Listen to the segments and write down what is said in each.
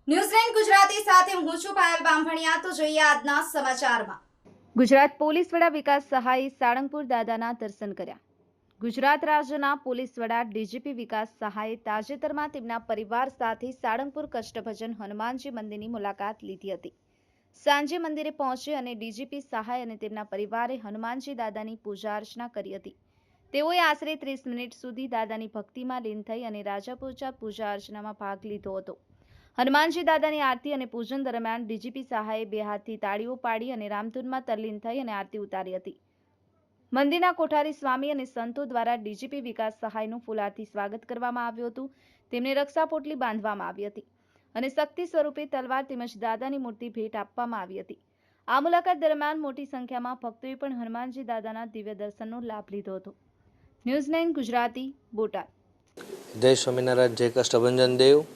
ન્યૂઝલેન્ડ ગુજરાતી સાથે હું છું પાયલ બામભણિયા। તો જોઈએ આજના સમાચારમાં। ગુજરાત પોલીસ વડા વિકાસ સહાયે સાળંગપુર દાદાના દર્શન કર્યા। ગુજરાત રાજ્યના પોલીસ વડા ડીજીપી વિકાસ સહાયે તાજેતરમાં તેમના પરિવાર સાથે સાળંગપુર કષ્ટભંજન હનુમાનજી મંદિરની મુલાકાત લીધી હતી। સાંજે મંદિરે પહોંચી અને ડીજીપી સહાય અને તેમના પરિવારે હનુમાનજી દાદાની પૂજા અર્ચના કરી હતી। તેઓએ આશરે 30 મિનિટ સુધી દાદાની ભક્તિમાં લીન થઈ અને રાજાપોચા પૂજા અર્ચનામાં ભાગ લીધો હતો। હનુમાનજી દાદાની આરતી અને પૂજન દરમિયાન ડીજીપી સહાયે બે હાથથી તાળીઓ પાડી અને રામધૂનમાં તલ્લીન થઈ અને આરતી ઉતારી હતી। મંદિરના કોઠારી સ્વામી અને સંતો દ્વારા ડીજીપી વિકાસ સહાયનું ફૂલહારથી સ્વાગત કરવામાં આવ્યું હતું। તેમને રક્ષા પોટલી બાંધવામાં આવી હતી અને શક્તિ સ્વરૂપે તલવાર તેમજ દાદાની મૂર્તિ ભેટ આપવામાં આવી હતી। આ મુલાકાત દરમિયાન મોટી સંખ્યામાં ભક્તોએ પણ હનુમાનજી દાદાના દિવ્ય દર્શનનો લાભ લીધો હતો। ન્યૂઝ9 ગુજરાતી બોટાદ। જય સ્વામિનારાયણ, જય કષ્ટભંજન દેવ।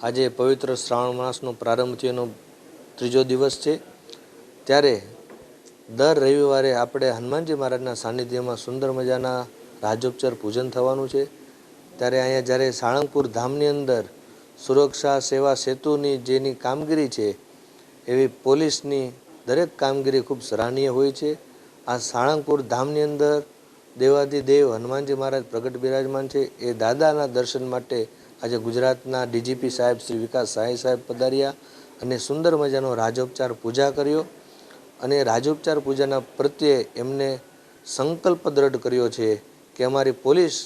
આજે પવિત્ર શ્રાવણ માસનો પ્રારંભ થયોનો ત્રીજો દિવસ છે, ત્યારે દર રવિવારે આપણે હનુમાનજી મહારાજના સાનિધ્યમાં સુંદર મજાના રાજોપચાર પૂજન થવાનું છે। ત્યારે અહીંયા જ્યારે સાળંગપુર ધામની અંદર સુરક્ષા સેવા સેતુની જેની કામગીરી છે, એવી પોલીસની દરેક કામગીરી ખૂબ સરાહનીય હોય છે। આ સાળંગપુર ધામની અંદર દેવાધિદેવ હનુમાનજી મહારાજ પ્રગટ બિરાજમાન છે। એ દાદાના દર્શન માટે આજે ગુજરાતના ડીજીપી સાહેબ શ્રી વિકાસ સહાય સાહેબ પધાર્યા અને સુંદર મજાનો રાજોપચાર પૂજા કર્યો અને રાજોપચાર પૂજાના પ્રત્યે એમને સંકલ્પ દ્રઢ કર્યો છે કે અમારી પોલીસ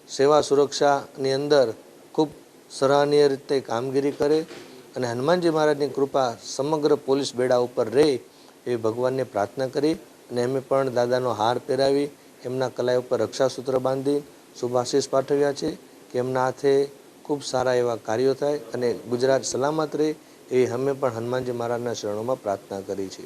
સેવા સુરક્ષાની અંદર ખૂબ સરાહનીય રીતે કામગીરી કરે અને હનુમાનજી મહારાજની કૃપા સમગ્ર પોલીસ બેડા ઉપર રહે એવી ભગવાનને પ્રાર્થના કરી અને એમે પણ દાદાનો હાર પહેરાવી એમના કલાઈ ઉપર રક્ષાસૂત્ર બાંધી શુભાશીષ પાઠવ્યા છે કે એમના હાથે ખૂબ સારા એવા કાર્યો થાય અને ગુજરાત સલામત રહે એવી અમે પણ હનુમાનજી મહારાજના શરણોમાં પ્રાર્થના કરી છે।